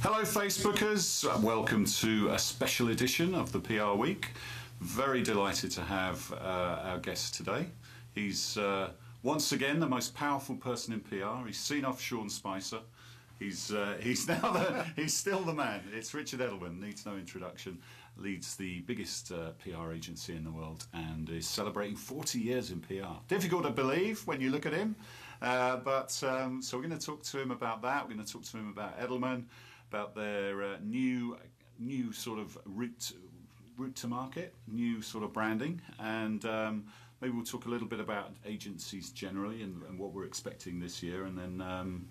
Hello Facebookers, welcome to a special edition of the PR Week. Very delighted to have our guest today. He's once again the most powerful person in PR. He's seen off Sean Spicer. He's still the man. It's Richard Edelman, needs no introduction, leads the biggest PR agency in the world and is celebrating 40 years in PR. Difficult to believe when you look at him, so we're going to talk to him about that. We're going to talk to him about Edelman, about their new sort of route to market, new sort of branding, and maybe we'll talk a little bit about agencies generally and what we're expecting this year, and then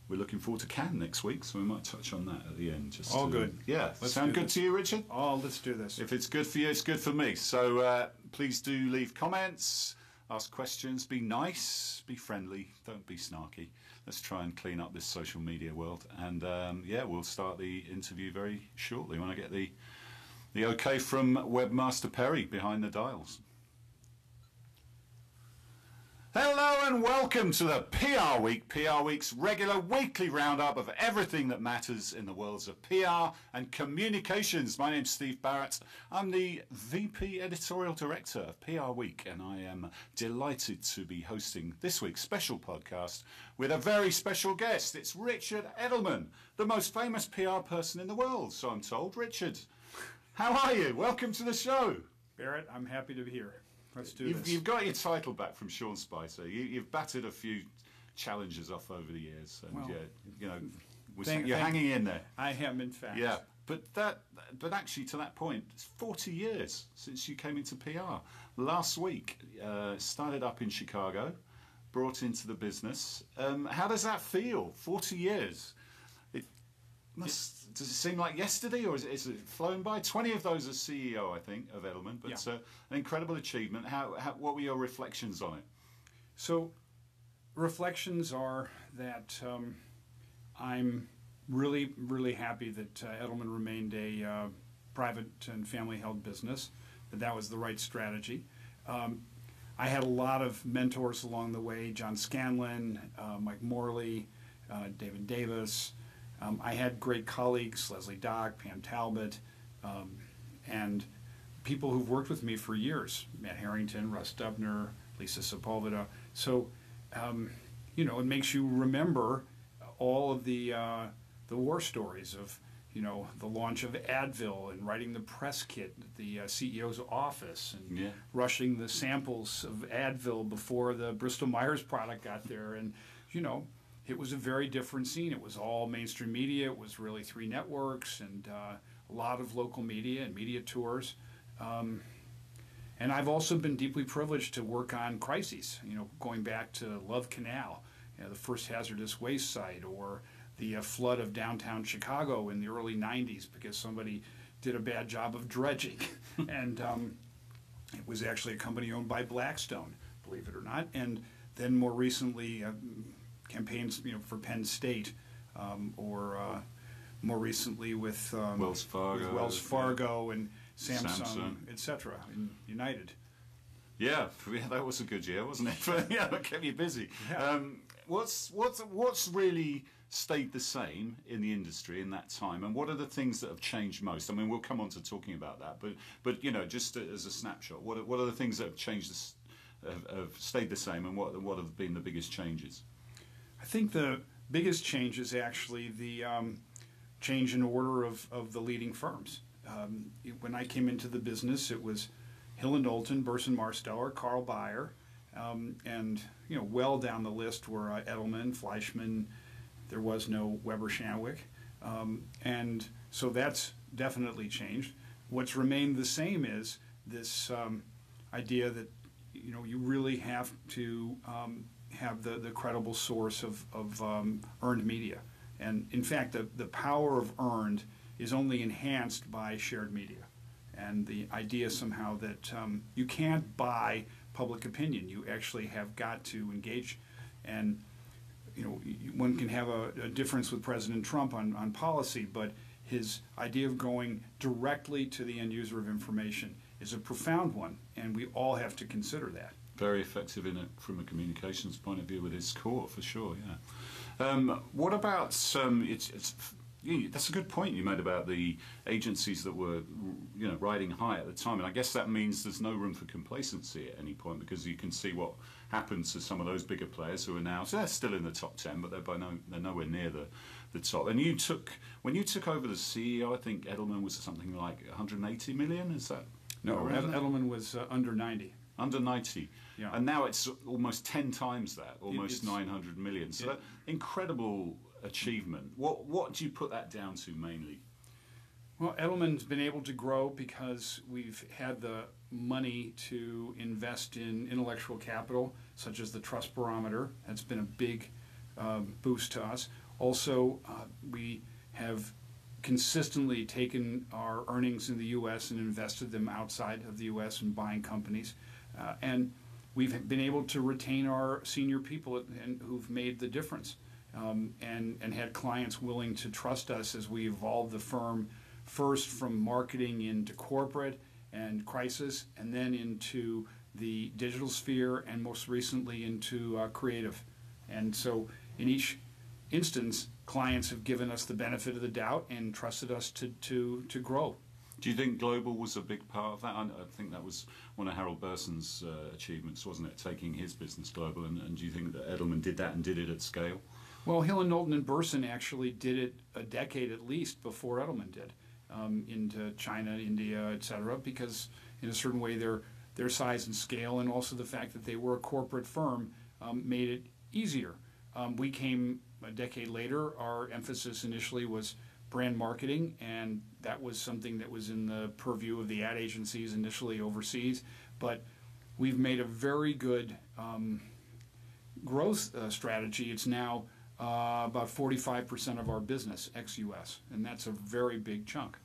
we're looking forward to Cannes next week, so we might touch on that at the end. Good. Yeah. Sound good to you, Richard? Oh, let's do this. If it's good for you, it's good for me. So please do leave comments, ask questions, be nice, be friendly, don't be snarky. Let's try and clean up this social media world. And yeah, we'll start the interview very shortly when I get the okay from Webmaster Perry behind the dials. Hello and welcome to the PR Week, PR Week's regular weekly roundup of everything that matters in the worlds of PR and communications. My name's Steve Barrett. I'm the VP Editorial Director of PR Week, and I am delighted to be hosting this week's special podcast with a very special guest. It's Richard Edelman, the most famous PR person in the world, so I'm told. Richard, how are you? Welcome to the show. Barrett, I'm happy to be here. Let's do this. You've got your title back from Sean Spicer. You've batted a few challenges off over the years, and well, you're hanging in there. I am, in fact. Yeah, but actually, to that point, it's 40 years since you came into PR. Last week, started up in Chicago, brought into the business. How does that feel? 40 years. Does it seem like yesterday, or is it flown by? 20 of those as CEO, I think, of Edelman, but yeah. An incredible achievement. What were your reflections on it? So, reflections are that I'm really, really happy that Edelman remained a private and family-held business, that was the right strategy. I had a lot of mentors along the way, John Scanlon, Mike Morley, David Davis. I had great colleagues, Leslie Dock, Pam Talbot, and people who've worked with me for years, Matt Harrington, Russ Dubner, Lisa Sepulveda. So, it makes you remember all of the war stories of, the launch of Advil and writing the press kit at the CEO's office and rushing the samples of Advil before the Bristol-Myers product got there. And, it was a very different scene. It was all mainstream media. It was really 3 networks and a lot of local media and media tours. And I've also been deeply privileged to work on crises, going back to Love Canal, the first hazardous waste site, or the flood of downtown Chicago in the early 90s because somebody did a bad job of dredging. And it was actually a company owned by Blackstone, believe it or not. And then more recently, campaigns, for Penn State, or more recently with Wells Fargo and Samsung, etc., and United. Yeah, that was a good year, wasn't it? Yeah, it kept you busy. Yeah. What's really stayed the same in the industry in that time, and what are the things that have changed most? I mean, we'll come on to talking about that, but just as a snapshot, what are the things that have changed, have stayed the same, and what have been the biggest changes? I think the biggest change is actually the change in order of the leading firms. When I came into the business, it was Hill and Knowlton, Burson Marsteller, Carl Bayer, and well down the list were Edelman, Fleischmann. There was no Weber Shandwick, and so that's definitely changed. What's remained the same is this idea that you really have to have the credible source of earned media. And in fact, the power of earned is only enhanced by shared media. And the idea somehow that you can't buy public opinion. You actually have got to engage. And one can have a difference with President Trump on policy, but his idea of going directly to the end user of information is a profound one, and we all have to consider that. Very effective in it from a communications point of view with his core, for sure. Yeah. What about that's a good point you made about the agencies that were, riding high at the time. And I guess that means there's no room for complacency at any point, because you can see what happens to some of those bigger players who are now, so they're still in the top 10, but they're nowhere near the top. And when you took over the CEO, I think Edelman was something like 180 million. Is that? No, Edelman was under 90. Under 90. Yeah. And now it's almost 10 times that, almost 900 million. So that incredible achievement. What do you put that down to mainly? Well, Edelman's been able to grow because we've had the money to invest in intellectual capital, such as the Trust Barometer. That's been a big boost to us. Also, we have consistently taken our earnings in the U.S. and invested them outside of the U.S. in buying companies. And we've been able to retain our senior people who've made the difference, and had clients willing to trust us as we evolved the firm first from marketing into corporate and crisis, and then into the digital sphere, and most recently into creative. And so in each instance, clients have given us the benefit of the doubt and trusted us to grow. Do you think global was a big part of that? I think that was one of Harold Burson's achievements, wasn't it, taking his business global? And do you think that Edelman did that and did it at scale? Well, Hill and Knowlton and Burson actually did it a decade at least before Edelman did, into China, India, etc., because in a certain way their size and scale, and also the fact that they were a corporate firm, made it easier. We came a decade later. Our emphasis initially was brand marketing, and that was something that was in the purview of the ad agencies initially overseas. But we've made a very good growth strategy. It's now about 45% of our business ex-US, and that's a very big chunk.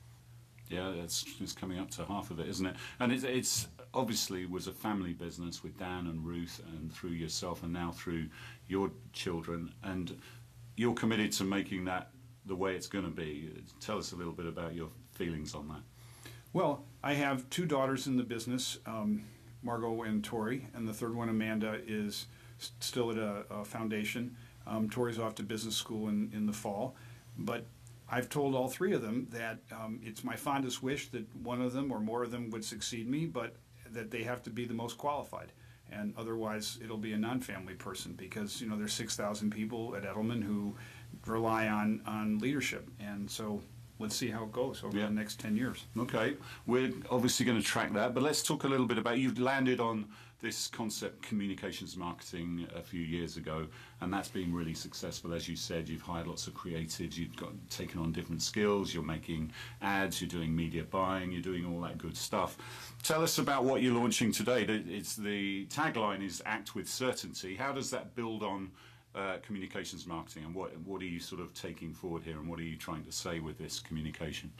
Yeah, it's coming up to half of it, isn't it? And it's obviously was a family business with Dan and Ruth, and through yourself, and now through your children. And you're committed to making that the way it's going to be. Tell us a little bit about your feelings on that. Well, I have two daughters in the business, Margot and Tori, and the third one, Amanda, is still at a foundation. Tori's off to business school in the fall. But I've told all three of them that it's my fondest wish that one of them or more of them would succeed me, but that they have to be the most qualified. And otherwise, it'll be a non-family person, because there's 6,000 people at Edelman who rely on leadership. And so let's see how it goes over the next 10 years. Okay, we're obviously going to track that, but let's talk a little bit about, you've landed on this concept, communications marketing, a few years ago, and that's been really successful. As you said, you've hired lots of creatives, you've taken on different skills, you're making ads, you're doing media buying, you're doing all that good stuff. Tell us about what you're launching today. It's the tagline is "Act with Certainty." How does that build on communications marketing, and what are you sort of taking forward here, and what are you trying to say with this communication?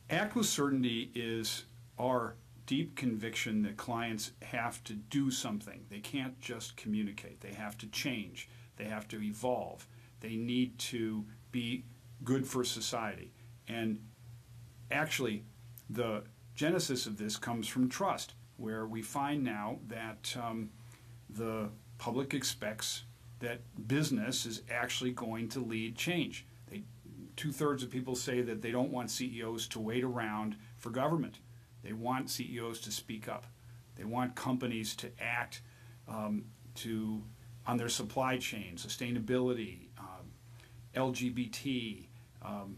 Act with Certainty is our deep conviction that clients have to do something. They can't just communicate. They have to change. They have to evolve. They need to be good for society. And actually, the genesis of this comes from trust, where we find now that the public expects that business is actually going to lead change. Two-thirds of people say that they don't want CEOs to wait around for government. They want CEOs to speak up. They want companies to act on their supply chain, sustainability, LGBT,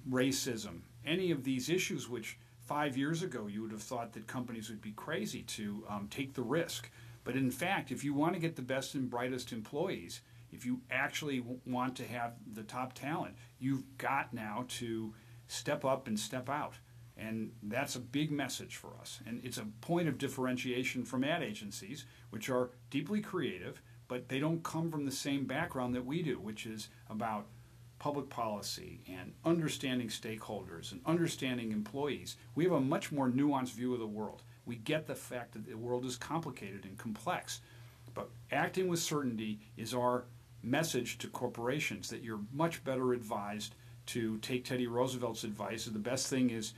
racism, any of these issues which 5 years ago you would have thought that companies would be crazy to take the risk. But in fact, if you want to get the best and brightest employees, if you actually want to have the top talent, you've got now to step up and step out. And that's a big message for us. And it's a point of differentiation from ad agencies, which are deeply creative, but they don't come from the same background that we do, which is about public policy and understanding stakeholders and understanding employees. We have a much more nuanced view of the world. We get the fact that the world is complicated and complex. But acting with certainty is our message to corporations, that you're much better advised to take Teddy Roosevelt's advice. The best thing is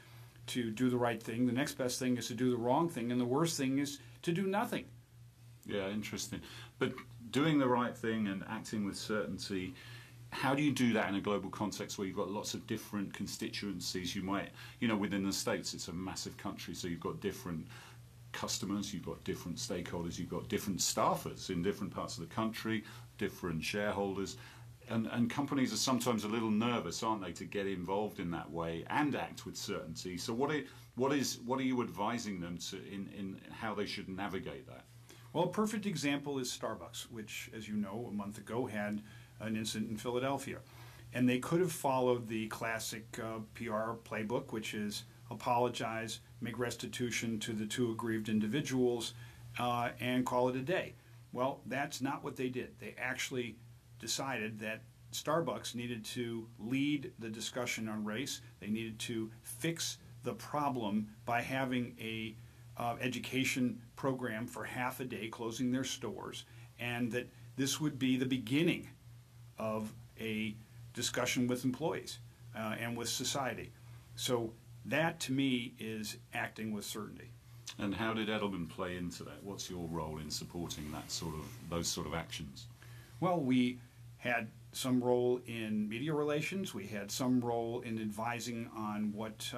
to do the right thing. The next best thing is to do the wrong thing. And the worst thing is to do nothing. Yeah, interesting. But doing the right thing and acting with certainty, how do you do that in a global context where you've got lots of different constituencies? You might, within the States, it's a massive country, so you've got different customers, you've got different stakeholders, you've got different staffers in different parts of the country, different shareholders. And companies are sometimes a little nervous, aren't they, to get involved in that way and act with certainty. So what are you advising them to in how they should navigate that? Well, a perfect example is Starbucks, which, as you know, a month ago had an incident in Philadelphia. And they could have followed the classic PR playbook, which is apologize, make restitution to the two aggrieved individuals, and call it a day. Well, that's not what they did. They actually decided that Starbucks needed to lead the discussion on race. They needed to fix the problem by having a education program for half a day, closing their stores, and that this would be the beginning of a discussion with employees and with society. So that, to me, is acting with certainty. And how did Edelman play into that? What's your role in supporting those sort of actions? Well, we had some role in media relations. We had some role in advising on what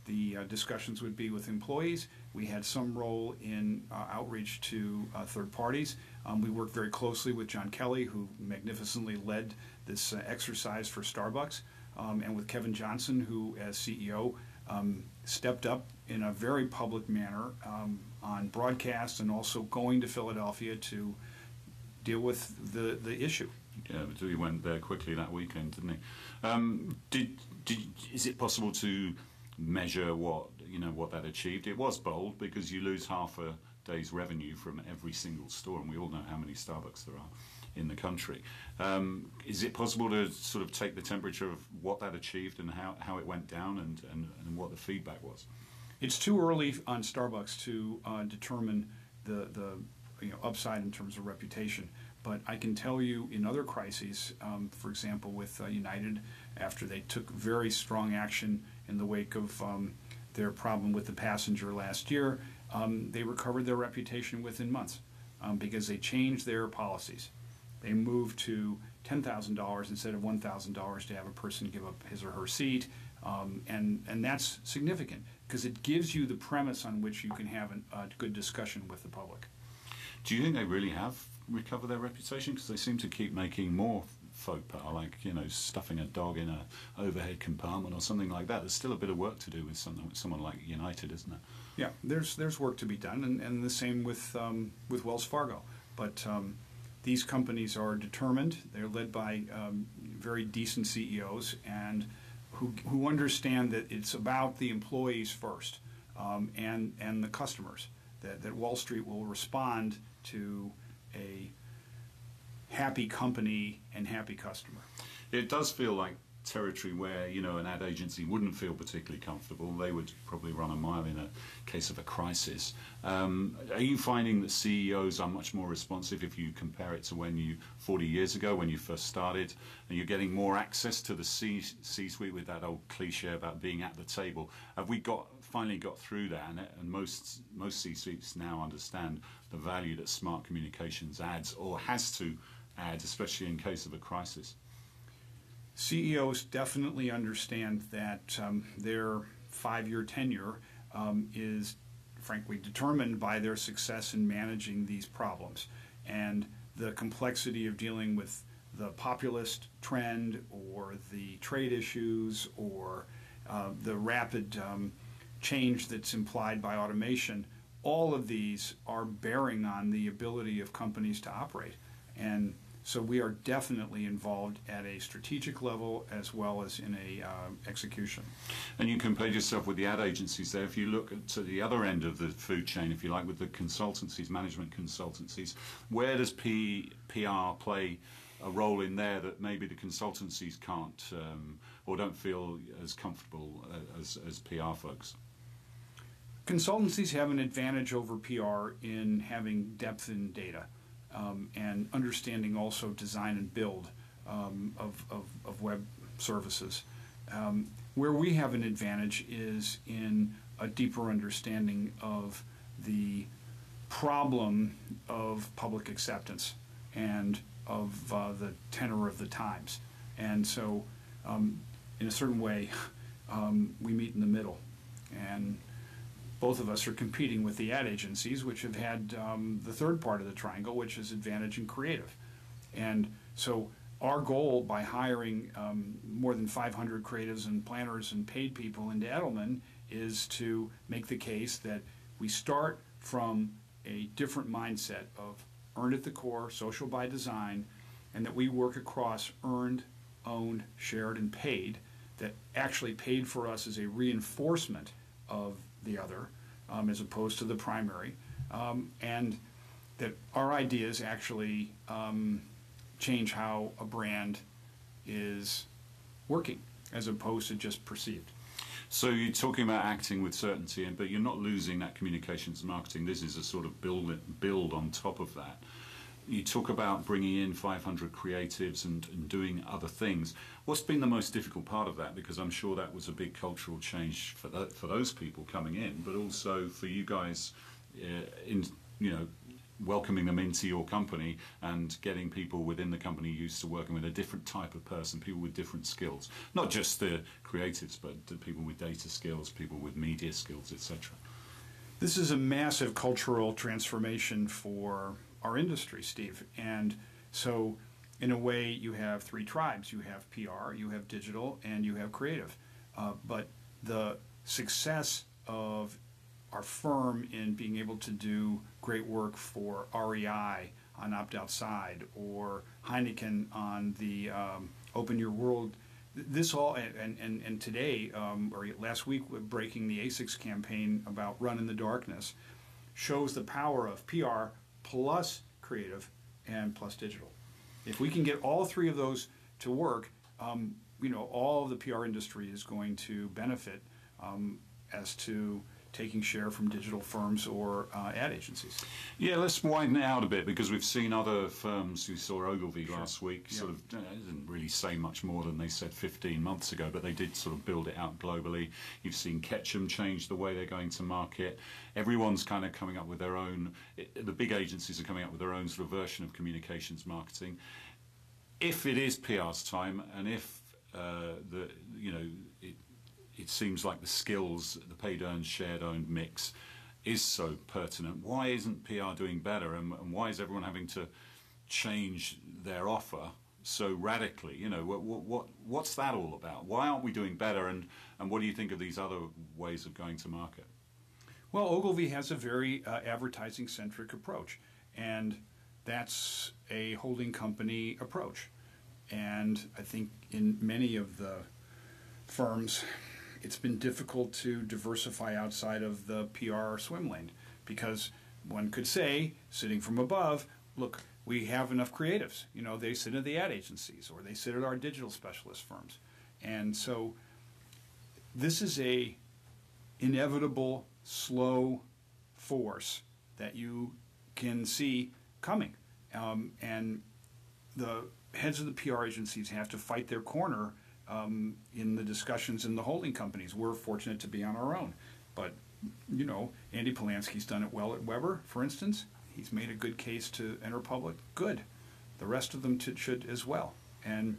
the discussions would be with employees. We had some role in outreach to third parties. We worked very closely with John Kelly, who magnificently led this exercise for Starbucks, and with Kevin Johnson, who, as CEO, stepped up in a very public manner on broadcast and also going to Philadelphia to deal with the issue. Yeah, but he went there quickly that weekend, didn't he? Is it possible to measure what that achieved? It was bold because you lose half a day's revenue from every single store, and we all know how many Starbucks there are in the country. Is it possible to sort of take the temperature of what that achieved and how it went down and what the feedback was? It's too early on Starbucks to determine the upside in terms of reputation. But I can tell you in other crises, for example, with United, after they took very strong action in the wake of their problem with the passenger last year, they recovered their reputation within months because they changed their policies. They moved to $10,000 instead of $1,000 to have a person give up his or her seat, and that's significant because it gives you the premise on which you can have a good discussion with the public. Do you think they really have recovered their reputation? Because they seem to keep making more faux pas, like stuffing a dog in a overhead compartment or something like that. There's still a bit of work to do with someone like United, isn't there? Yeah, there's work to be done, and the same with Wells Fargo. But these companies are determined. They're led by very decent CEOs and who understand that it's about the employees first and the customers. That Wall Street will respond to a happy company and happy customer. It does feel like territory where an ad agency wouldn't feel particularly comfortable. They would probably run a mile in a case of a crisis. Are you finding that CEOs are much more responsive if you compare it to 40 years ago when you first started, and you're getting more access to the C-suite with that old cliche about being at the table? Have we finally got through that, and most C-suites now understand the value that smart communications adds or has to add, especially in case of a crisis? CEOs definitely understand that their 5-year tenure is frankly determined by their success in managing these problems, and the complexity of dealing with the populist trend or the trade issues or the rapid change that's implied by automation. All of these are bearing on the ability of companies to operate, and so we are definitely involved at a strategic level as well as in a execution. And you compared yourself with the ad agencies there. If you look to the other end of the food chain, if you like, with the consultancies, management consultancies, where does PR play a role in there that maybe the consultancies can't or don't feel as comfortable as PR folks? Consultancies have an advantage over PR in having depth in data. And understanding also design and build of web services. Where we have an advantage is in a deeper understanding of the problem of public acceptance and of the tenor of the times. And so, in a certain way, we meet in the middle. And both of us are competing with the ad agencies, which have had the third part of the triangle, which is advantage and creative. And so our goal by hiring more than 500 creatives and planners and paid people into Edelman is to make the case that we start from a different mindset of earned at the core, social by design, and that we work across earned, owned, shared, and paid, that actually paid for us as a reinforcement of the other, as opposed to the primary, and that our ideas actually change how a brand is working, as opposed to just perceived. So you're talking about acting with certainty, but you're not losing that communications and marketing. This is a sort of build on top of that. You talk about bringing in 500 creatives and doing other things. What's been the most difficult part of that? Because I'm sure that was a big cultural change for those people coming in, but also for you guys in welcoming them into your company and getting people within the company used to working with a different type of person, people with different skills, not just the creatives, but the people with data skills, people with media skills, etc. This is a massive cultural transformation for our industry, Steve. And so in a way you have three tribes. You have PR, you have digital, and you have creative. But the success of our firm in being able to do great work for REI on Opt Outside, or Heineken on the Open Your World, this all, and today, or last week, breaking the ASICS campaign about Run in the Darkness, shows the power of PR plus creative and plus digital. If we can get all three of those to work, all of the PR industry is going to benefit as to taking share from digital firms or ad agencies. Yeah, let's widen it out a bit, because we've seen other firms. We saw Ogilvy last week, Yep. sort of didn't really say much more than they said 15 months ago, but they did sort of build it out globally. You've seen Ketchum change the way they're going to market. Everyone's kind of coming up with their own, the big agencies are coming up with their own sort of version of communications marketing. If it is PR's time, and if it seems like the skills, the paid earned, shared owned mix is so pertinent, why isn't PR doing better, and why is everyone having to change their offer so radically? What's that all about? Why aren't we doing better, and what do you think of these other ways of going to market? Well, Ogilvy has a very advertising-centric approach, and that's a holding company approach. And I think in many of the firms, it's been difficult to diversify outside of the PR swim lane, because one could say, sitting from above, look, we have enough creatives. They sit at the ad agencies, or they sit at our digital specialist firms. And so this is a inevitable, slow force that you can see coming. And the heads of the PR agencies have to fight their corner in the discussions in the holding companies. We're fortunate to be on our own. But, Andy Polanski's done it well at Weber, for instance. He's made a good case to enter public. Good. The rest of them should as well. And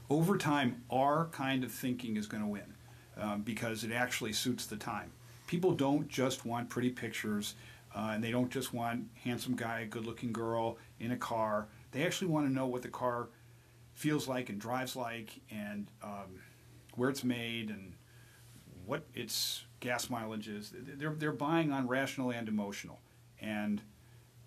over time, our kind of thinking is going to win because it actually suits the time. People don't just want pretty pictures, and they don't just want handsome guy, good-looking girl in a car. They actually want to know what the car feels like and drives like, and where it's made, and what its gas mileage is. They're buying on rational and emotional, and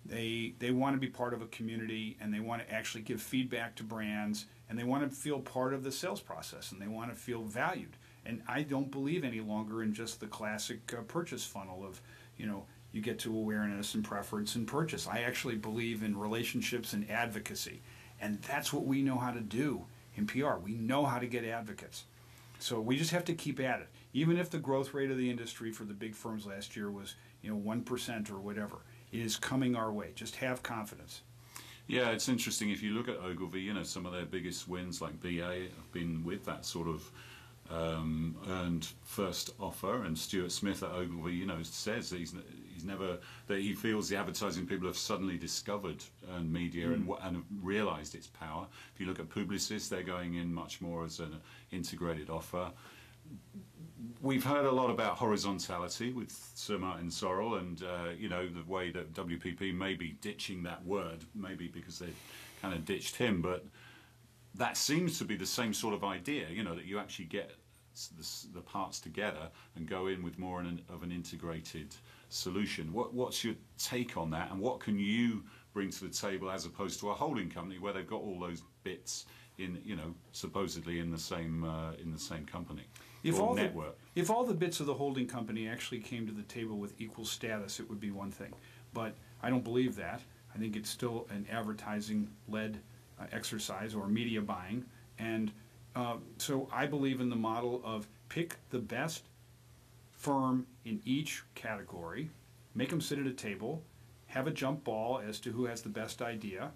they want to be part of a community, and they want to actually give feedback to brands, and they want to feel part of the sales process, and they want to feel valued. And I don't believe any longer in just the classic purchase funnel of, you get to awareness and preference and purchase. I actually believe in relationships and advocacy. And that's what we know how to do in PR. We know how to get advocates. So we just have to keep at it. Even if the growth rate of the industry for the big firms last year was 1% or whatever, it is coming our way. Just have confidence. Yeah, it's interesting. If you look at Ogilvy, some of their biggest wins, like BA, have been with that sort of earned first offer. And Stuart Smith at Ogilvy, says that he's He's never that he feels the advertising people have suddenly discovered media and have realised its power. If you look at Publicis, they're going in much more as an integrated offer. We've heard a lot about horizontality with Sir Martin Sorrell, and you know, the way that WPP may be ditching that word, maybe because they kind of ditched him, but that seems to be the same sort of idea, you know, that you actually get the parts together and go in with more of an integrated solution. What's your take on that, and what can you bring to the table as opposed to a holding company where they've got all those bits in, you know, supposedly in the same company or network? If all the bits of the holding company actually came to the table with equal status, it would be one thing. But I don't believe that. I think it's still an advertising-led exercise or media buying, and so I believe in the model of pick the best firm in each category, make them sit at a table, have a jump ball as to who has the best idea,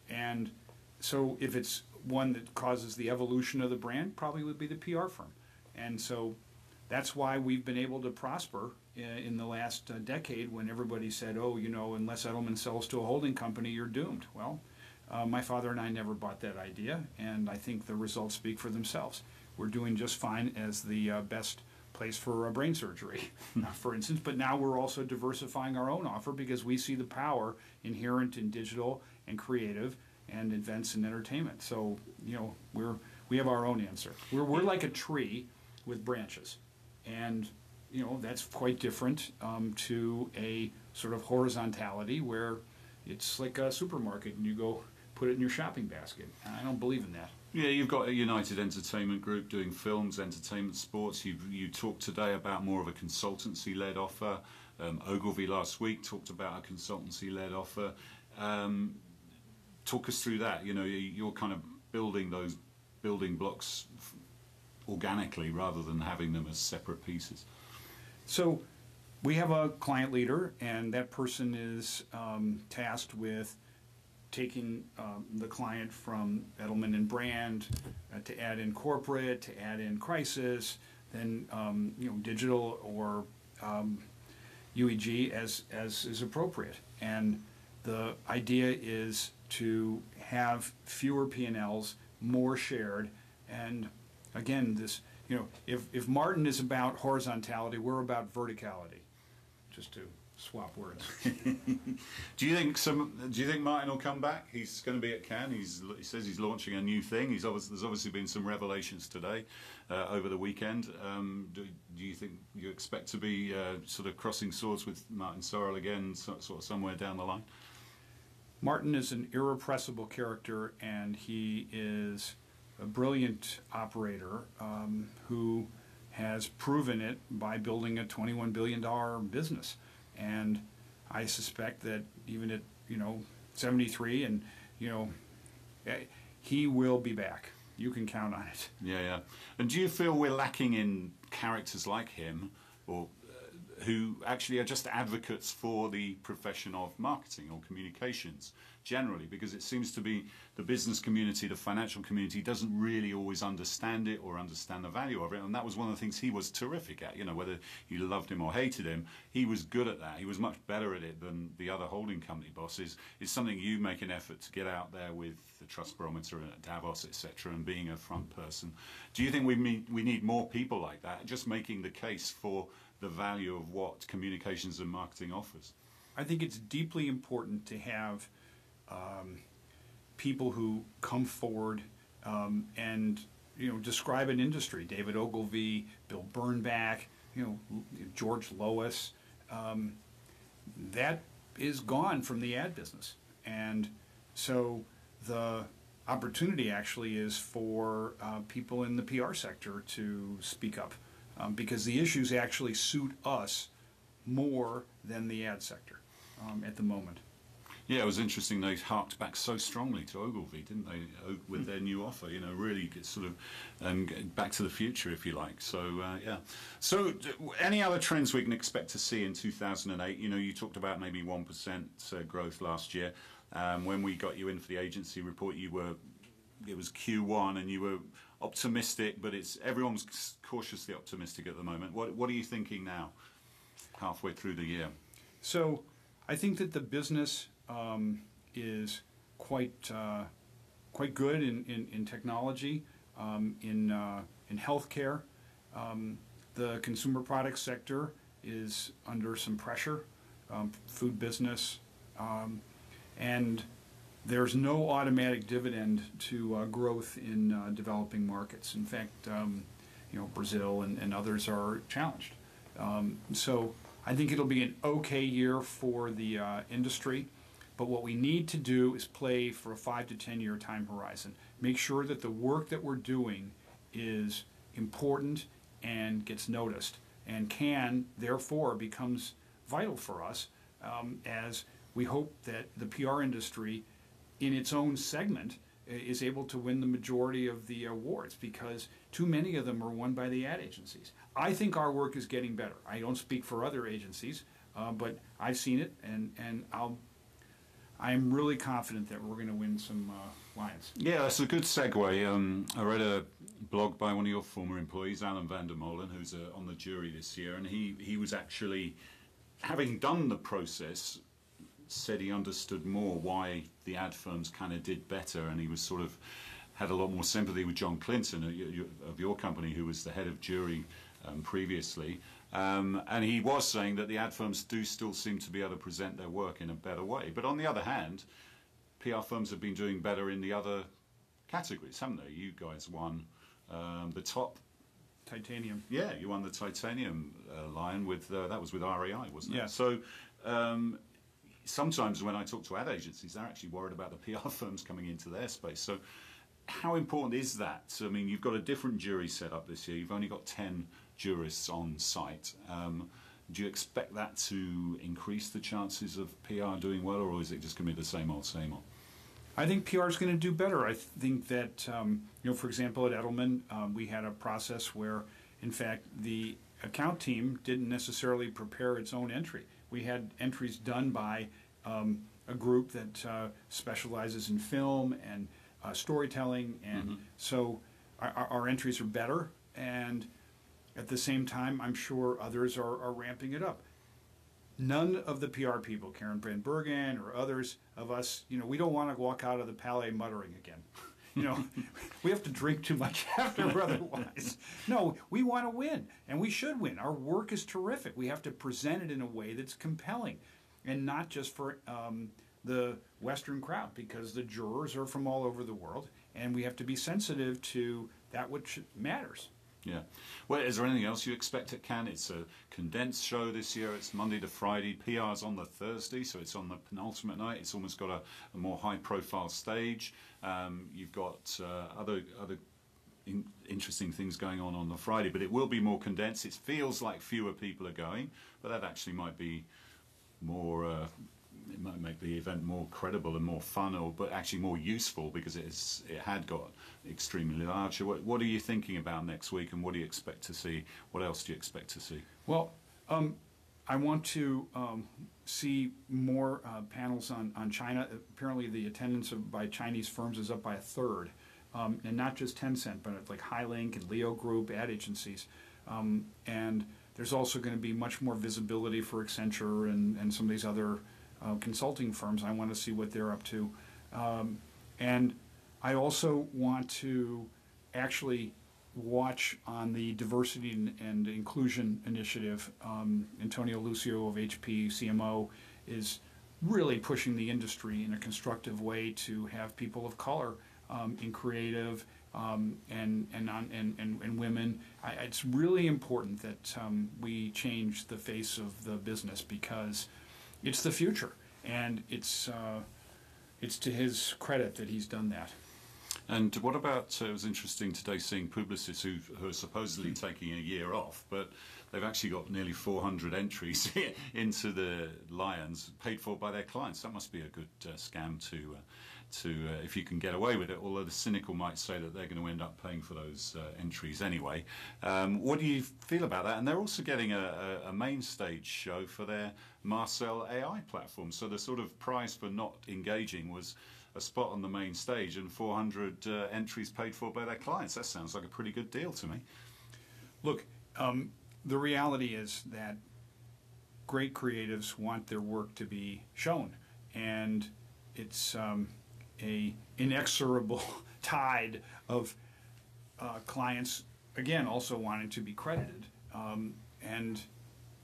and so if it's one that causes the evolution of the brand, probably would be the PR firm. And so that's why we've been able to prosper in the last decade, when everybody said, oh, you know, unless Edelman sells to a holding company, you're doomed. Well, my father and I never bought that idea, and I think the results speak for themselves. We're doing just fine as the best place for brain surgery, for instance, but now we're also diversifying our own offer because we see the power inherent in digital and creative and events and entertainment. So, you know, we have our own answer. We're like a tree with branches, and you know, that's quite different to a sort of horizontality where it's like a supermarket and you go put it in your shopping basket. I don't believe in that. Yeah, you've got a United Entertainment Group doing films, entertainment, sports. You talked today about more of a consultancy-led offer. Ogilvy last week talked about a consultancy-led offer. Talk us through that. You know, you're kind of building those building blocks organically rather than having them as separate pieces. So we have a client leader, and that person is tasked with taking the client from Edelman and brand to add in corporate, to add in crisis, then you know, digital or UEG as is appropriate. And the idea is to have fewer P&Ls, more shared, and again, this, you know, if Martin is about horizontality, we're about verticality, just to swap words. Do you think Martin will come back? He's going to be at Cannes. He says he's launching a new thing. There's obviously been some revelations today over the weekend. Do you think you expect to be sort of crossing swords with Martin Sorrell again, sort of somewhere down the line? Martin is an irrepressible character, and he is a brilliant operator who has proven it by building a $21 billion business. And I suspect that even at, you know, 73, and, you know, he will be back. You can count on it. Yeah, yeah. And do you feel we're lacking in characters like him, or who actually are just advocates for the profession of marketing or communications generally? Because it seems to be the business community, the financial community doesn't really always understand it or understand the value of it. And that was one of the things he was terrific at. You know, whether you loved him or hated him, he was good at that. He was much better at it than the other holding company bosses. It's something you make an effort to get out there with the Trust Barometer and at Davos, etc., and being a front person. Do you think we need more people like that, just making the case for the value of what communications and marketing offers? I think it's deeply important to have people who come forward and, you know, describe an industry. David Ogilvy, Bill Bernbach, you know, George Lois. That is gone from the ad business, and so the opportunity actually is for people in the PR sector to speak up, because the issues actually suit us more than the ad sector at the moment. Yeah, it was interesting. They harked back so strongly to Ogilvy, didn't they, with their new offer? You know, really sort of back to the future, if you like. So yeah. So any other trends we can expect to see in 2008? You know, you talked about maybe 1% growth last year. When we got you in for the agency report, it was Q1, and you were optimistic, but everyone's cautiously optimistic at the moment. What are you thinking now, halfway through the year? So I think that the business is quite good in technology, in healthcare. The consumer products sector is under some pressure, food business, and there's no automatic dividend to growth in developing markets. In fact, Brazil and others are challenged. So I think it'll be an okay year for the industry, but what we need to do is play for a 5 to 10 year time horizon. Make sure that the work that we're doing is important and gets noticed, and therefore becomes vital for us as we hope that the PR industry in its own segment is able to win the majority of the awards, because too many of them are won by the ad agencies. I think our work is getting better. I don't speak for other agencies, but I've seen it, and I'm really confident that we're going to win some Lions. Yeah, that's a good segue. I read a blog by one of your former employees, Alan van der Molen, who's on the jury this year, and he was actually, having done the process, said he understood more why the ad firms kind of did better, and he was sort of had a lot more sympathy with John Clinton of your company, who was the head of jury previously, and he was saying that the ad firms do still seem to be able to present their work in a better way. But on the other hand, PR firms have been doing better in the other categories, haven't they? You guys won the top Titanium. Yeah, you won the Titanium Lion with that was with REI, wasn't it? Yeah. So sometimes when I talk to ad agencies, they're actually worried about the PR firms coming into their space. So how important is that? I mean, you've got a different jury set up this year. You've only got 10 jurists on site. Do you expect that to increase the chances of PR doing well, or is it just going to be the same old, same old? I think PR is going to do better. I think that, for example, at Edelman, we had a process where, in fact, the account team didn't necessarily prepare its own entry. We had entries done by a group that specializes in film and storytelling, and so our entries are better, and at the same time, I'm sure others are ramping it up. None of the PR people, Karen Brand-Bergen or others of us, we don't want to walk out of the Palais muttering again. We have to drink too much after otherwise. No, we want to win, and we should win. Our work is terrific. We have to present it in a way that's compelling, and not just for the Western crowd, because the jurors are from all over the world, and we have to be sensitive to that which matters. Yeah. Well, is there anything else you expect at Cannes? It's a condensed show this year. It's Monday to Friday. PR's on the Thursday, so it's on the penultimate night. It's almost got a more high-profile stage. You've got other interesting things going on the Friday, but it will be more condensed. It feels like fewer people are going, but that actually might be more... it might make the event more credible and more fun, but actually more useful, because it had got extremely large. What are you thinking about next week, and what do you expect to see? What else do you expect to see? Well, I want to see more panels on China. Apparently the attendance by Chinese firms is up by a third, and not just Tencent, but like Highlink and Leo Group, ad agencies. And there's also going to be much more visibility for Accenture and some of these other consulting firms. I want to see what they're up to. And I also want to actually watch on the diversity and inclusion initiative. Antonio Lucio of HP, CMO, is really pushing the industry in a constructive way to have people of color in creative and women. It's really important that we change the face of the business, because it's the future, and it's to his credit that he's done that. And what about, it was interesting today seeing Publicis, who are supposedly taking a year off, but they've actually got nearly 400 entries into the Lions, paid for by their clients. That must be a good scam to if you can get away with it, although the cynical might say that they're going to end up paying for those entries anyway. What do you feel about that? And they're also getting a main stage show for their Marcel AI platform. So the sort of prize for not engaging was a spot on the main stage and 400 entries paid for by their clients. That sounds like a pretty good deal to me. Look, the reality is that great creatives want their work to be shown, and it's a inexorable tide of clients, again, also wanting to be credited and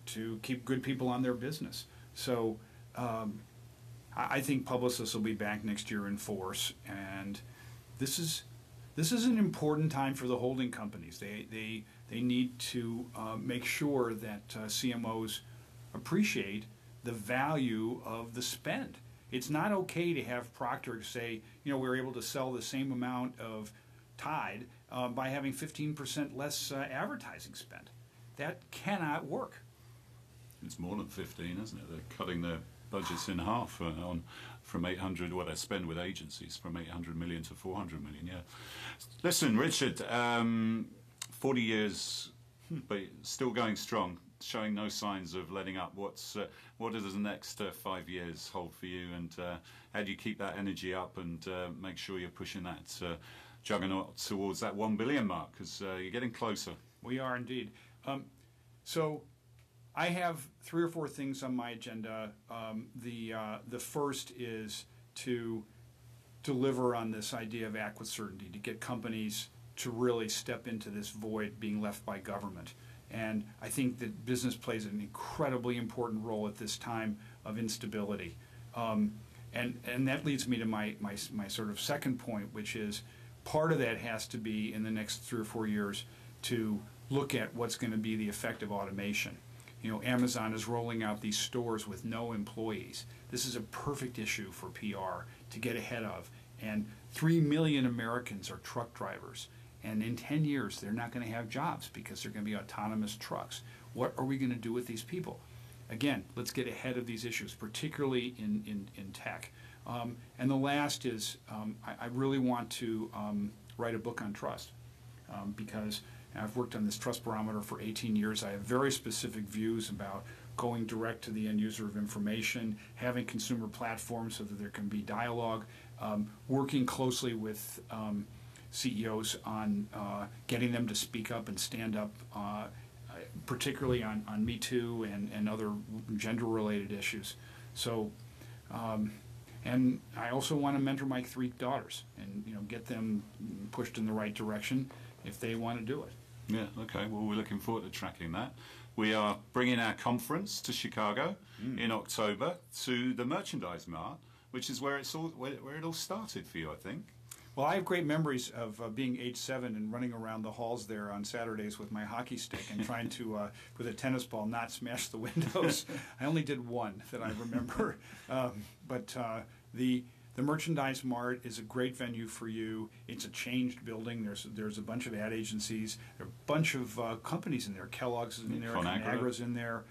to keep good people on their business. So I think Publicis will be back next year in force, and this is an important time for the holding companies. They need to make sure that CMOs appreciate the value of the spend. It's not okay to have Procter say, we're able to sell the same amount of Tide by having 15% less advertising spend. That cannot work. It's more than 15, isn't it? They're cutting their budgets in half from 800, what they spend with agencies, from 800 million to 400 million, yeah. Listen, Richard, 40 years, but still going strong, showing no signs of letting up. What does the next 5 years hold for you, and how do you keep that energy up and make sure you're pushing that juggernaut towards that 1 billion mark, because you're getting closer? We are indeed. So I have 3 or 4 things on my agenda. The first is to deliver on this idea of act with certainty, to get companies to really step into this void being left by government. And I think that business plays an incredibly important role at this time of instability. And that leads me to my sort of second point, which is part of that has to be in the next 3 or 4 years to look at what's going to be the effect of automation. Amazon is rolling out these stores with no employees. This is a perfect issue for PR to get ahead of. And 3 million Americans are truck drivers. And in 10 years, they're not going to have jobs because they're going to be autonomous trucks. What are we going to do with these people? Again, let's get ahead of these issues, particularly in tech. And the last is I really want to write a book on trust because I've worked on this trust barometer for 18 years. I have very specific views about going direct to the end user of information, having consumer platforms so that there can be dialogue, working closely with CEOs on getting them to speak up and stand up, particularly on Me Too and other gender-related issues. So, and I also want to mentor my 3 daughters and get them pushed in the right direction if they want to do it. Yeah, okay. Well, we're looking forward to tracking that. We are bringing our conference to Chicago in October to the Merchandise Mart, which is where it all started for you, I think. Well, I have great memories of being age 7 and running around the halls there on Saturdays with my hockey stick and trying to, with a tennis ball, not smash the windows. I only did one that I remember. But the Merchandise Mart is a great venue for you. It's a changed building. There's a bunch of ad agencies. There are a bunch of companies in there. Kellogg's is in there. Conagra's in there.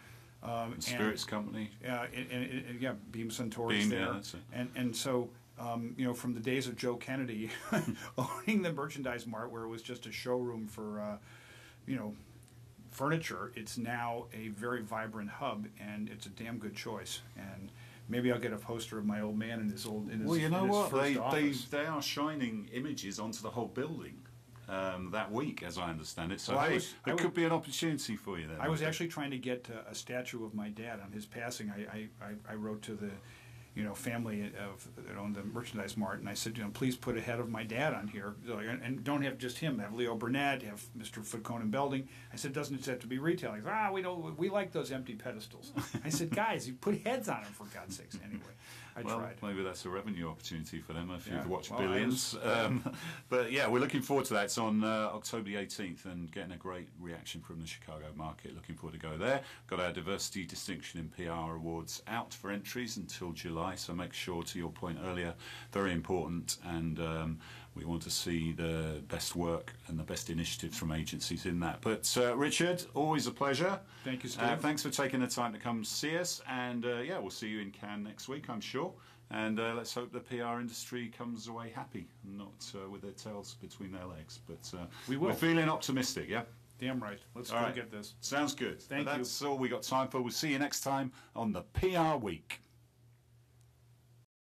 Spirits Company. And Beam Suntory's there. Yeah, that's it. And so... from the days of Joe Kennedy owning the Merchandise Mart, where it was just a showroom for, furniture, it's now a very vibrant hub, and it's a damn good choice. And maybe I'll get a poster of my old man in his Well, you know what? They are shining images onto the whole building that week, as I understand it. So well, it could be an opportunity for you then. I was actually trying to get a statue of my dad on his passing. I wrote to the family that owned the Merchandise Mart, and I said, please put a head of my dad on here, and don't have just him. Have Leo Burnett, have Mr. Foote Belding. I said, doesn't it have to be retail? He said, we like those empty pedestals. I said, guys, you put heads on them for God's sakes. Anyway, I tried. Maybe that's a revenue opportunity for them if you've watched Billions. But yeah, we're looking forward to that. It's on October the 18th, and getting a great reaction from the Chicago market. Looking forward to go there. Got our Diversity Distinction in PR Awards out for entries until July. So make sure, to your point earlier, very important, and we want to see the best work and the best initiatives from agencies in that. But Richard, always a pleasure. Thank you, Steve. Thanks for taking the time to come see us, and we'll see you in Cannes next week, I'm sure. And let's hope the PR industry comes away happy, not with their tails between their legs. But we're feeling optimistic, yeah? Damn right. Let's go get this. Sounds good. Thank you. That's all we got time for. We'll see you next time on the PR Week.